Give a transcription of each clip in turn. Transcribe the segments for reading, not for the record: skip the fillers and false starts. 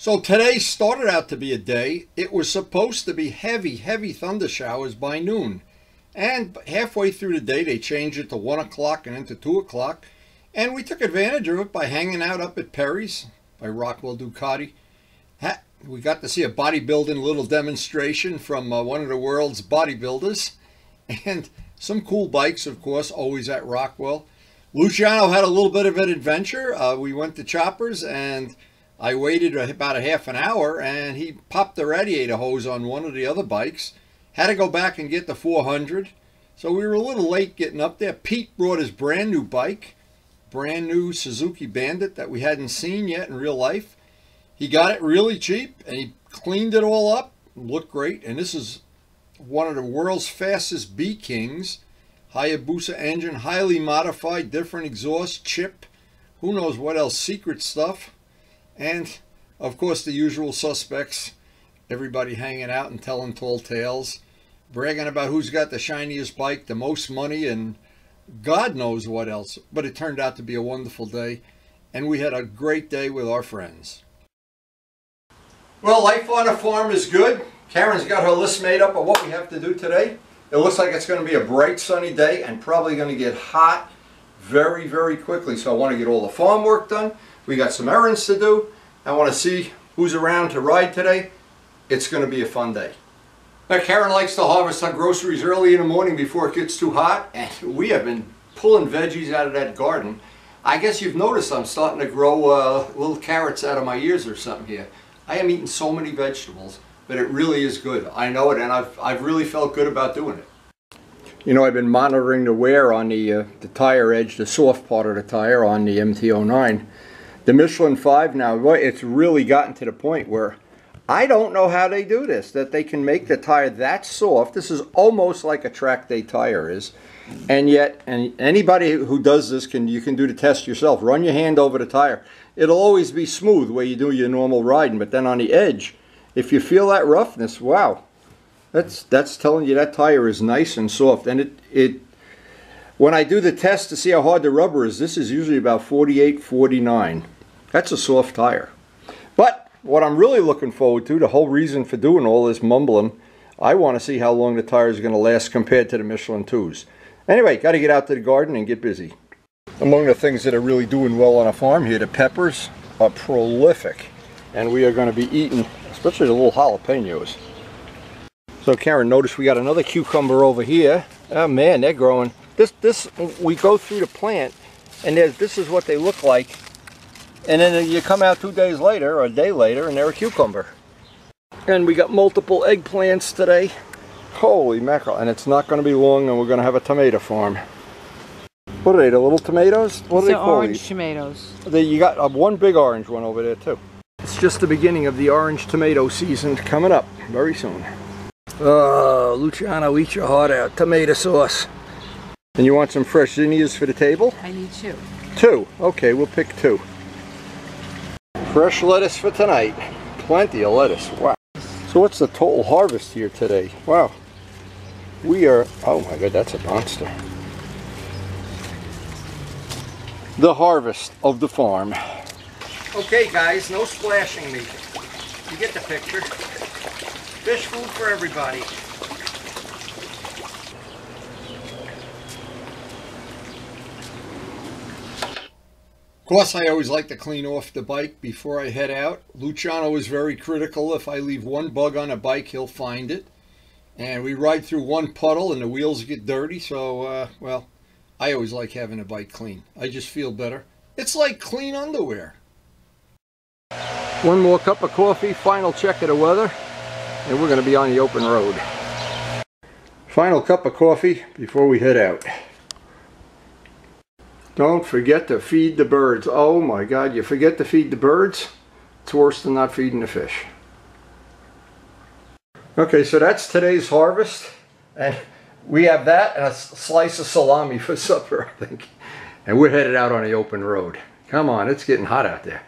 So today started out to be a day. It was supposed to be heavy thunder showers by noon. And halfway through the day, they changed it to 1 o'clock and into 2 o'clock. And we took advantage of it by hanging out up at Perry's by Rockwell Ducati. We got to see a bodybuilding little demonstration from one of the world's bodybuilders. And some cool bikes, of course, always at Rockwell. Luciano had a little bit of an adventure. We went to Choppers and I waited about a half an hour and he popped the radiator hose on one of the other bikes. Had to go back and get the 400. So we were a little late getting up there. Pete brought his brand new bike, brand new Suzuki Bandit that we hadn't seen yet in real life. He got it really cheap and he cleaned it all up. Looked great. And this is one of the world's fastest B-Kings. Hayabusa engine, highly modified, different exhaust, chip, who knows what else, secret stuff. And of course the usual suspects, everybody hanging out and telling tall tales, bragging about who's got the shiniest bike, the most money, and God knows what else. But it turned out to be a wonderful day, and we had a great day with our friends. Well, life on a farm is good. Karen's got her list made up of what we have to do today. It looks like it's going to be a bright sunny day and probably going to get hot very, very quickly. So I want to get all the farm work done. We got some errands to do. I want to see who's around to ride today. It's going to be a fun day. Now, Karen likes to harvest her groceries early in the morning before it gets too hot. And we have been pulling veggies out of that garden. I guess you've noticed I'm starting to grow little carrots out of my ears or something here. I am eating so many vegetables. But it really is good. I know it, and I've really felt good about doing it. You know, I've been monitoring the wear on the tire edge, the soft part of the tire on the MT-09. The Michelin 5 now, it's really gotten to the point where I don't know how they do this, that they can make the tire that soft. This is almost like a track day tire is. And yet, and anybody who does this, you can do the test yourself. Run your hand over the tire. It'll always be smooth where you do your normal riding, but then on the edge, if you feel that roughness, wow, that's telling you that tire is nice and soft. And when I do the test to see how hard the rubber is, this is usually about 48, 49. That's a soft tire. But what I'm really looking forward to, the whole reason for doing all this mumbling, I want to see how long the tire is going to last compared to the Michelin 2s. Anyway, got to get out to the garden and get busy. Among the things that are really doing well on a farm here, the peppers are prolific. And we are going to be eating, especially the little jalapenos. So Karen, notice we got another cucumber over here. Oh man, they're growing. This we go through the plant, and this is what they look like. And then you come out 2 days later, or a day later, and they're a cucumber. And we got multiple eggplants today. Holy mackerel! And it's not going to be long, and we're going to have a tomato farm. What are they? The little tomatoes? What do they call these? Orange tomatoes. You got one big orange one over there too. It's just the beginning of the orange tomato season coming up very soon. Oh, Luciano, eat your heart out. Tomato sauce. And you want some fresh zinnias for the table? I need 2. 2. Okay, we'll pick 2. Fresh lettuce for tonight. Plenty of lettuce. Wow. So what's the total harvest here today? Wow. We are, oh my God, that's a monster. The harvest of the farm. Okay guys, no splashing me. You get the picture. Fish food for everybody. Of course, I always like to clean off the bike before I head out. Luciano is very critical. If I leave one bug on a bike, he'll find it. And we ride through one puddle and the wheels get dirty, so, well, I always like having a bike clean. I just feel better. It's like clean underwear. One more cup of coffee, final check of the weather, and we're going to be on the open road. Final cup of coffee before we head out. Don't forget to feed the birds. Oh my God, you forget to feed the birds? It's worse than not feeding the fish. Okay, so that's today's harvest. And we have that and a slice of salami for supper, I think. And we're headed out on the open road. Come on, it's getting hot out there.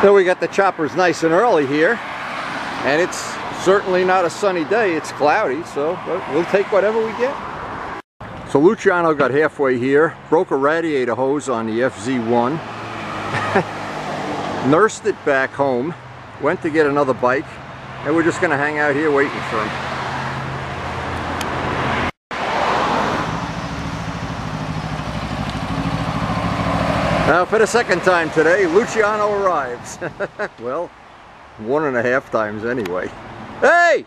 So we got the choppers nice and early here, and it's certainly not a sunny day. It's cloudy, so we'll take whatever we get. So Luciano got halfway here, broke a radiator hose on the FZ1, nursed it back home, went to get another bike, and we're just going to hang out here waiting for him. Now for the second time today, Luciano arrives. Well, 1.5 times anyway. Hey!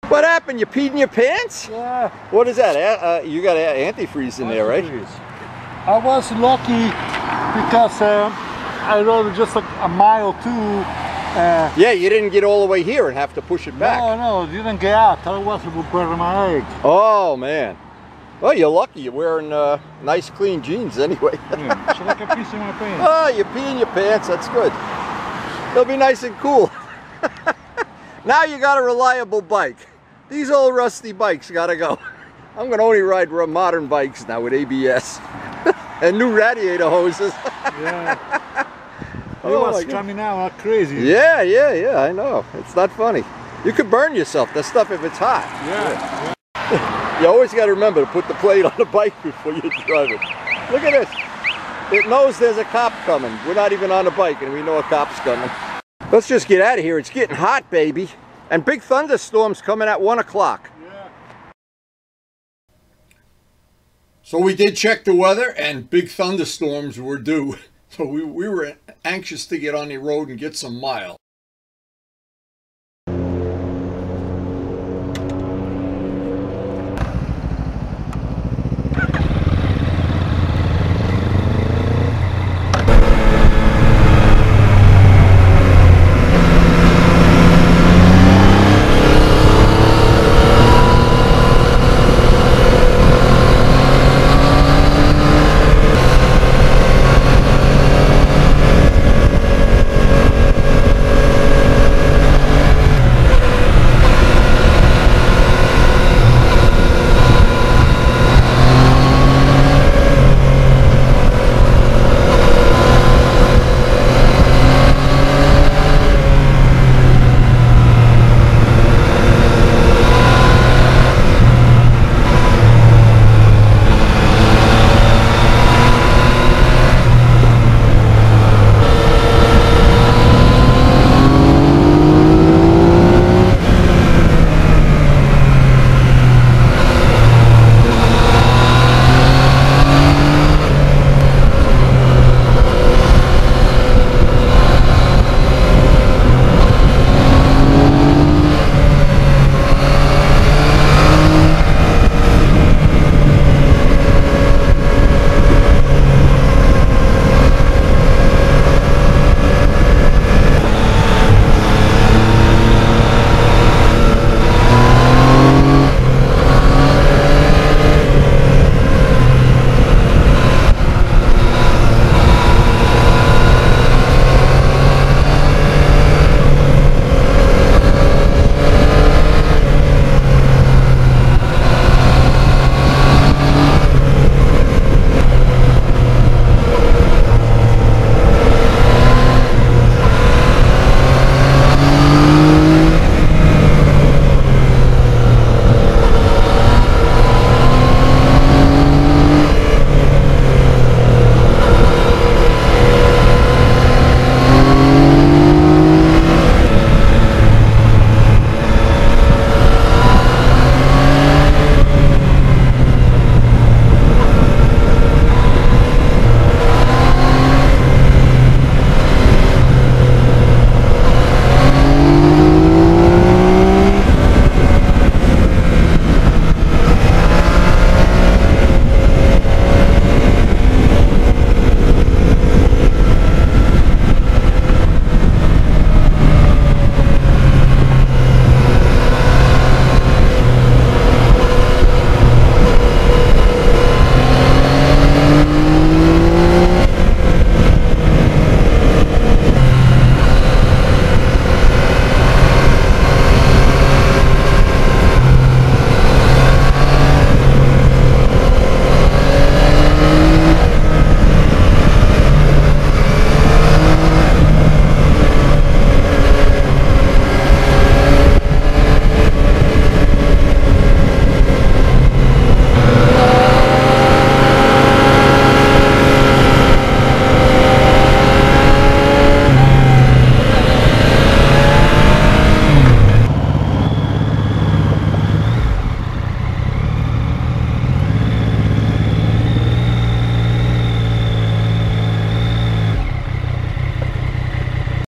What happened? You peed in your pants? Yeah. What is that? You got antifreeze in there, right? I was lucky because I rode just a mile too. Yeah, you didn't get all the way here and have to push it back. No, didn't get out. Otherwise it would burn my leg. Oh, man. Well, you're lucky. You're wearing nice, clean jeans anyway. Yeah, so like a piece in my pants. Oh, you pee in your pants. That's good. They'll be nice and cool. Now you got a reliable bike. These old rusty bikes gotta go. I'm gonna only ride modern bikes now with ABS and new radiator hoses. Yeah. Oh, was coming out like crazy. Yeah, I know. It's not funny. You could burn yourself, that stuff, if it's hot. Yeah. You always got to remember to put the plate on the bike before you drive it. Look at this. It knows there's a cop coming. We're not even on the bike and we know a cop's coming. Let's just get out of here. It's getting hot, baby. And big thunderstorms coming at 1 o'clock. Yeah. So we did check the weather and big thunderstorms were due. So we were anxious to get on the road and get some miles.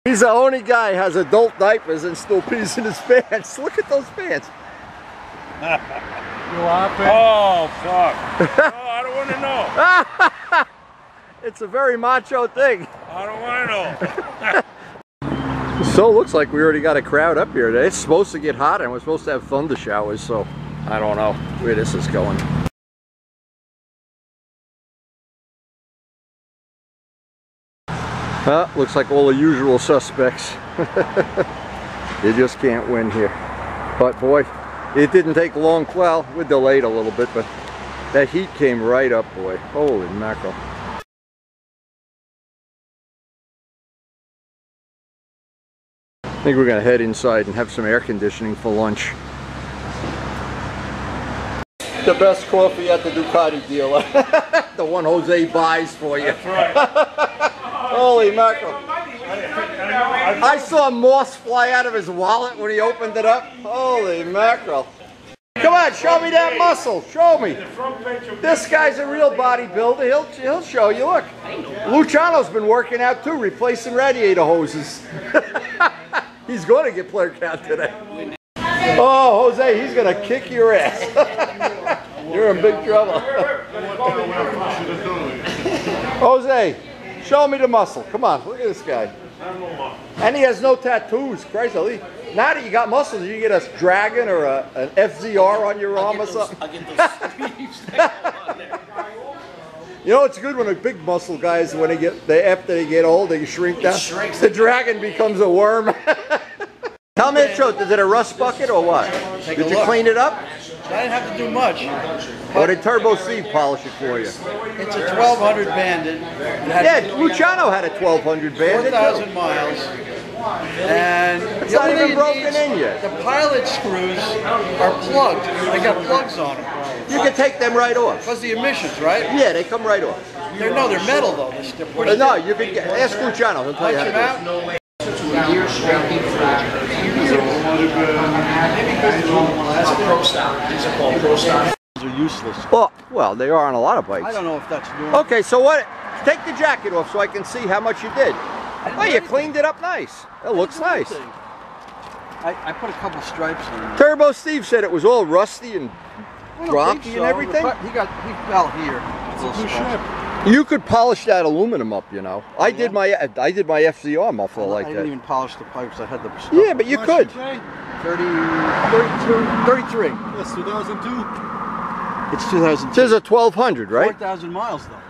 He's the only guy who has adult diapers and still pees in his pants. Look at those pants. You happy? Oh, fuck. Oh, I don't want to know. It's a very macho thing. I don't want to know. So it looks like we already got a crowd up here today. It's supposed to get hot and we're supposed to have thunder showers, so I don't know where this is going. Looks like all the usual suspects. You just can't win here. But boy, it didn't take long. Well, we're delayed a little bit, but that heat came right up, boy. Holy mackerel. I think we're going to head inside and have some air conditioning for lunch. The best coffee at the Ducati dealer. The one Jose buys for you. That's right. Holy mackerel. I saw moss fly out of his wallet when he opened it up. Holy mackerel. Come on, show me that muscle. Show me. This guy's a real bodybuilder. He'll show you. Look. Luciano's been working out too, replacing radiator hoses. He's going to get player count today. Oh, Jose, he's going to kick your ass. You're in big trouble. Jose, show me the muscle. Come on, look at this guy. And he has no tattoos. Christ, now that you got muscles, you get a dragon or an FZR on your arm or something. I'll get those sleeves that go on there. You know, it's good when a big muscle guys, when after they get old, they shrink down. The dragon becomes a worm. Tell me the truth, is it a rust bucket or what? Did you clean it up? I didn't have to do much. Or did Turbo Steve polish it for you? It's a 1200 banded. Yeah, Luciano had a 1200 banded. 4,000 miles. And it's not even broken in yet. The pilot screws are plugged. They got plugs on them. You can take them right off. Because the emissions, right? Yeah, they come right off. They're metal though. No, you can ask Luciano. He'll tell you how to do it. That's a pro stock. These are called pro stock. These are useless. Well, they are on a lot of bikes. I don't know if that's normal. Okay, so what? Take the jacket off so I can see how much you did. Oh, you cleaned it up nice. It looks nice. I put a couple stripes in it. Turbo Steve said it was all rusty and rocky and everything. He fell here. It's a new ship. You could polish that aluminum up, you know. I did my FZR muffler like that. I didn't even polish the pipes. I had the stuff. Yeah, but you could. 32, 33. That's 2002. It's 2002. This is a 1200, right? 4,000 miles though.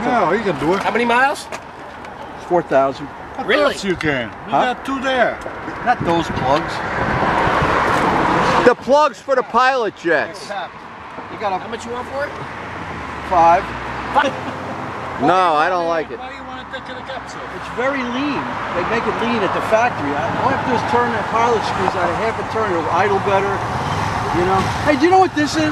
No, you can do it. How many miles? 4,000. Of Really? course you can. You Huh? got two there. Not those plugs. The plugs for the pilot jets. You got How much you want for it? 5. No, I don't like it. Why do you want to take the capsule? It's very lean. They make it lean at the factory. All I have to do is turn that pilot screws at a half a turn. It'll idle better. You know. Hey, do you know what this is?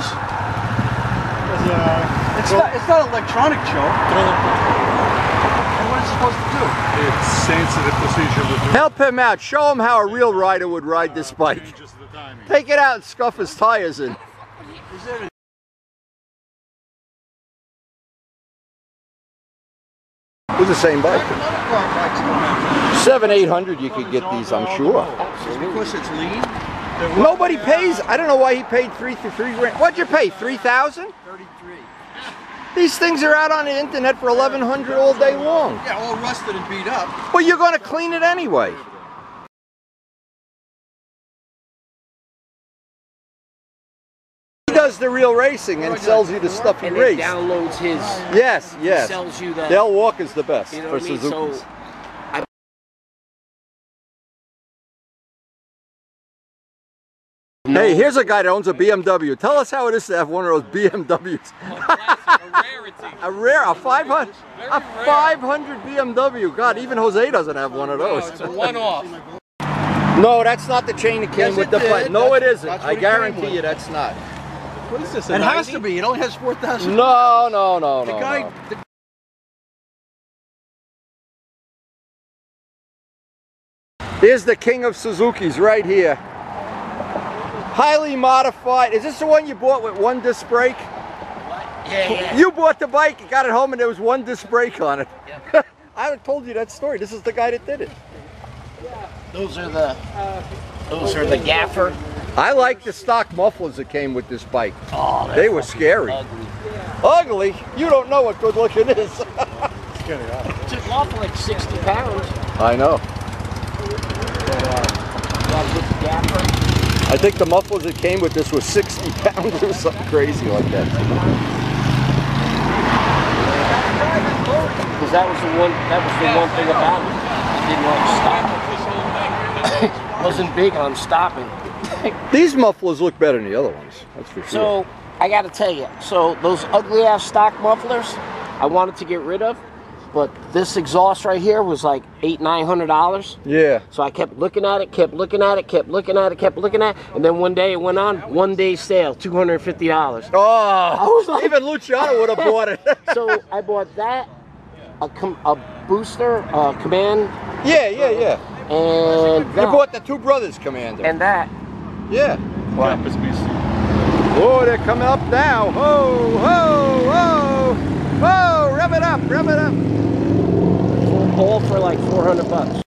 It's not an electronic choke. And what is it supposed to do? It's sensitive position. Help him out. Show him how a real rider would ride this bike. Changes the timing. Take it out and scuff his tires in. Is there It's the same bike. 700-800 you could get these, I'm sure. It's because it's lean? Nobody pays. I don't know why he paid $3 grand. What'd you pay? 3,000? 33. These things are out on the internet for 1,100 all day long. Yeah, all rusted and beat up. Well, you're going to clean it anyway. He does the real racing and sells you the stuff he And it raced. downloads his. Yes, yes. Sells you the. They'll walk is the best You know for what I mean? Suzuki's. So, Hey, here's a guy that owns a BMW. Tell us how it is to have one of those BMWs. a rarity. A 500 BMW. God, even Jose doesn't have one of those. It's a one-off. No, that's not the chain that came Yes, with it the did. bike. No, it isn't. That's I what it came guarantee with. you that's not. What is this? It has to be. It only has 4,000. No. The guy. Here's the king of Suzuki's right here. Highly modified. Is this the one you bought with one disc brake? Yeah. You bought the bike, you got it home, and there was one disc brake on it. I haven't told you that story. This is the guy that did it. Those are the gaffer. I like the stock mufflers that came with this bike. Oh, they were scary. Ugly. Ugly? You don't know what good looking is. It took off like 60 pounds. I know. I think the mufflers that came with this was 60 pounds or something crazy like that. Because that was the one thing about it. I didn't like stopping. Wasn't big on stopping. These mufflers look better than the other ones, that's for sure. So, I gotta tell you, so those ugly ass stock mufflers, I wanted to get rid of, but this exhaust right here was like $800–900. Yeah. So I kept looking at it, kept looking at it, and then one day it went on, 1 day sale, $250. Oh, I was like, even Luciano would have bought it. So I bought that, a booster, command. Yeah. And that. You bought the Two Brothers Commander. And that. Yeah. Wow. Oh, they're coming up now. Whoa, whoa, whoa. Whoa, rev it up, rev it up. All for like $400.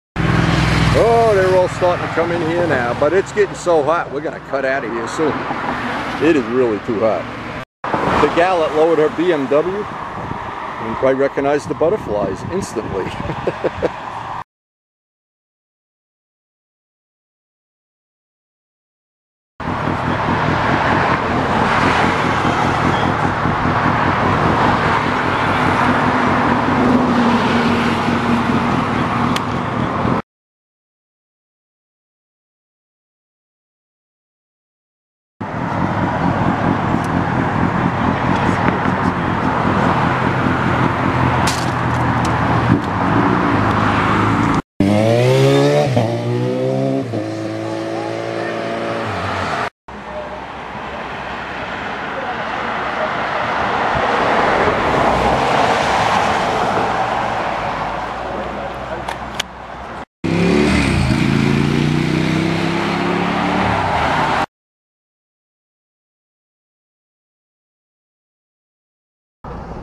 Oh, they're all starting to come in here now, but it's getting so hot, we're going to cut out of here soon. It is really too hot. The gal that lowered her BMW, I recognized the butterflies instantly.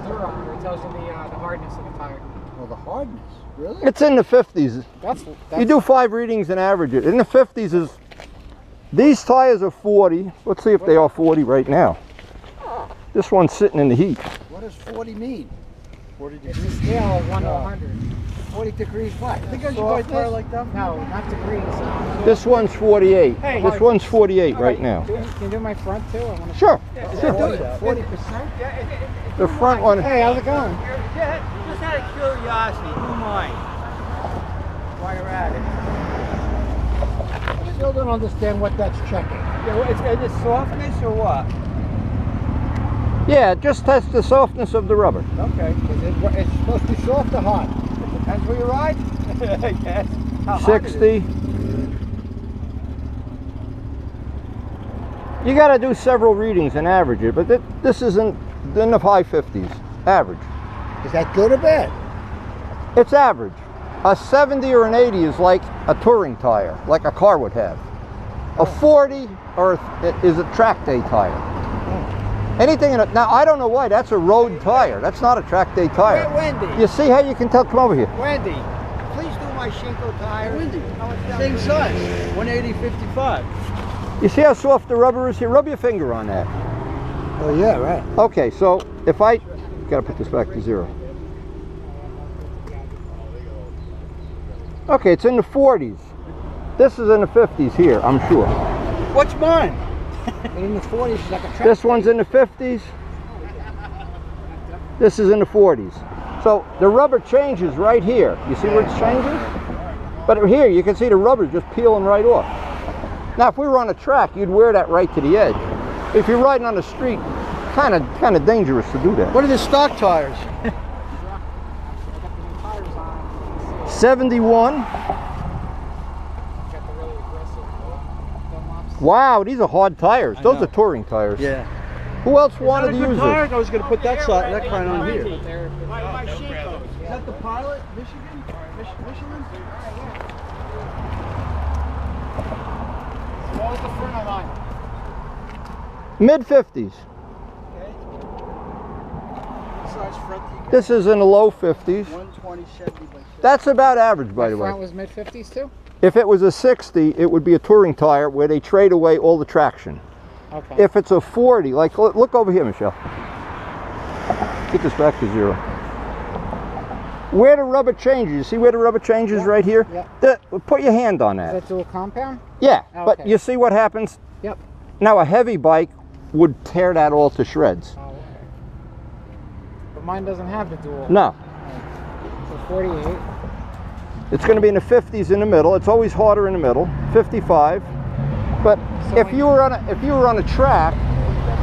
Durometer tells you the hardness of the tire. Well, the hardness, really? It's in the 50s. That's You do 5 readings and average it. In the 50s is, these tires are 40. Let's see if they are 40 right now. This one's sitting in the heat. What does 40 mean? 40 It's degrees? a scale of 1 to 100. 40 degrees what? Because you buy tire like that? No, not degrees. This one's 48. Hey, This one's 48 right now. Can you do my front too? I want to. Sure. Sure, do it. 40%? The front one. Hey, how's it going? Just out of curiosity, who mind? While you're at it. I still don't understand what that's checking. Yeah, is it softness or what? Yeah, just test the softness of the rubber. Okay. It's supposed to be soft or hard? Depends where you ride. I guess. How hard it is. 60. You got to do several readings and average it, but this isn't in the high 50s. Average. Is that good or bad? It's average. A 70 or an 80 is like a touring tire, like a car would have. A 40 is a track day tire. Anything in it. Now, I don't know why. That's a road tire. That's not a track day tire. Hey, Wendy. You see how you can tell? Come over here. Wendy, please do my Shinko tire. Windy. Same size, 180/55. You see how soft the rubber is here? Rub your finger on that. Oh, yeah, right. Okay, so if I gotta put this back to 0. Okay, it's in the 40s. This is in the 50s here, I'm sure. What's mine? In the 40s, it's like a track. This one's in the 50s. This is in the 40s. So the rubber changes right here. You see where it's changing? But here you can see the rubber's just peeling right off. Now if we were on a track, you'd wear that right to the edge. If you're riding on the street, kind of dangerous to do that. What are the stock tires? 71. Wow, these are hard tires. Those are touring tires. Yeah. Who else wanted to use tire? it? I was going to put that kind on here. Is My Shinko. that the Pilot, Michigan? Michelin? What was the front of mine? Mid 50s. Size front you This is in the low 50s. 120 Chevy by That's about average, by the Front way. was mid 50s too. If it was a 60, it would be a touring tire where they trade away all the traction. Okay. If it's a 40, like look over here, Michelle. Get this back to 0. Where the rubber changes, you see where the rubber changes? Yep. Right here? Yep. Put your hand on that. Is that dual compound? Yeah, Okay. but you see what happens? Yep. Now a heavy bike would tear that all to shreds. Oh, okay. But mine doesn't have the dual. No. So 48. It's going to be in the 50s in the middle. It's always harder in the middle. 55. But So if you were on a track,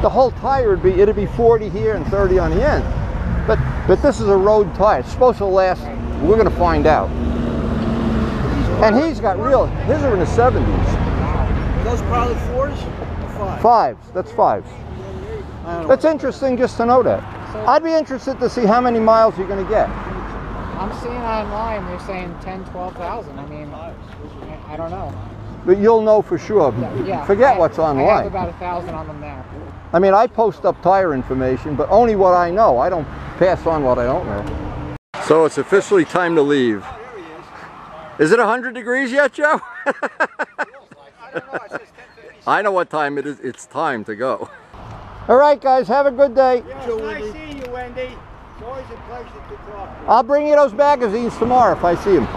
the whole tire it'd be 40 here and 30 on the end. But this is a road tire. It's supposed to last. We're going to find out. And his are in the 70s. Are those probably 4s or 5s? 5s. That's 5s. That's interesting just to know that. I'd be interested to see how many miles you're going to get. I'm seeing online, they're saying 10, 12,000. I mean, I don't know. But you'll know for sure. Yeah. Forget what's online. I have about 1,000 on them now. I mean, I post up tire information, but only what I know. I don't pass on what I don't know. So it's officially time to leave. Is it 100 degrees yet, Joe? I know what time it is. It's time to go. All right, guys, have a good day. Yeah, it's nice seeing you, Wendy. It's always a pleasure to talk to you. I'll bring you those magazines tomorrow if I see them.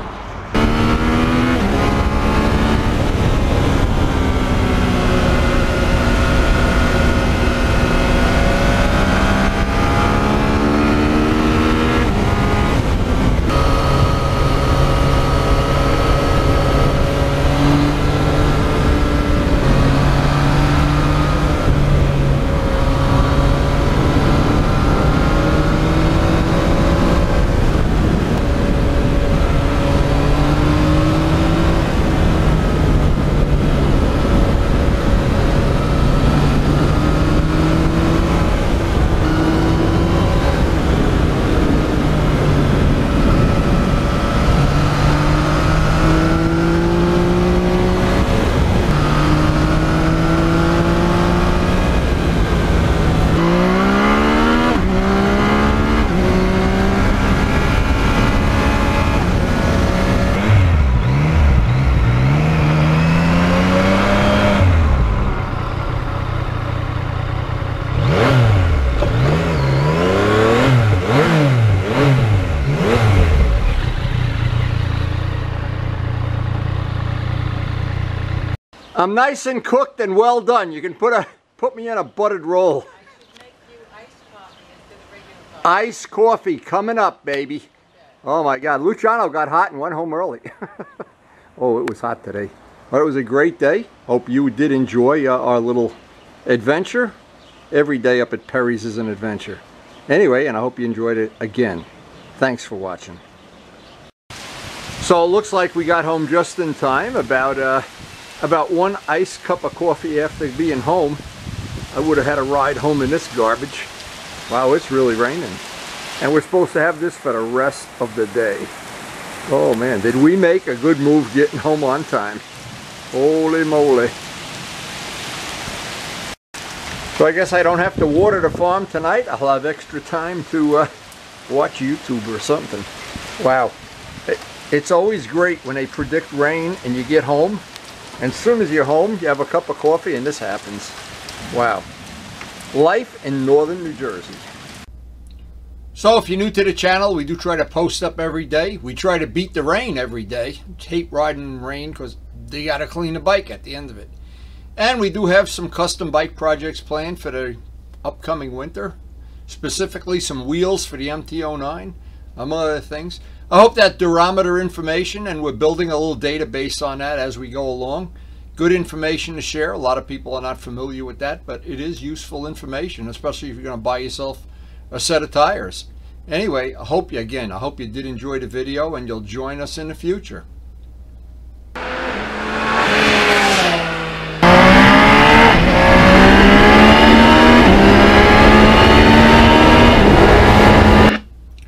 I'm nice and cooked and well done. You can put me in a buttered roll. Iced coffee coming up, baby. Oh my God, Luciano got hot and went home early. Oh, it was hot today. But it was a great day. Hope you did enjoy our little adventure. Every day up at Perry's is an adventure. Anyway, and I hope you enjoyed it again. Thanks for watching. So it looks like we got home just in time. About one iced cup of coffee after being home. I would have had a ride home in this garbage. Wow, it's really raining. And we're supposed to have this for the rest of the day. Oh man, did we make a good move getting home on time. Holy moly. So I guess I don't have to water the farm tonight. I'll have extra time to watch YouTube or something. Wow. It's always great when they predict rain and you get home. And as soon as you're home, you have a cup of coffee and this happens. Wow. Life in northern New Jersey. So if you're new to the channel, we do try to post up every day. We try to beat the rain every day. Hate riding in rain because they got to clean the bike at the end of it. And we do have some custom bike projects planned for the upcoming winter. Specifically some wheels for the MT-09, among other things. I hope that durometer information, and we're building a little database on that as we go along. Good information to share. A lot of people are not familiar with that, but it is useful information, especially if you're going to buy yourself a set of tires. Anyway, I hope you did enjoy the video and you'll join us in the future.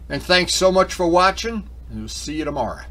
And thanks so much for watching, and we'll see you tomorrow.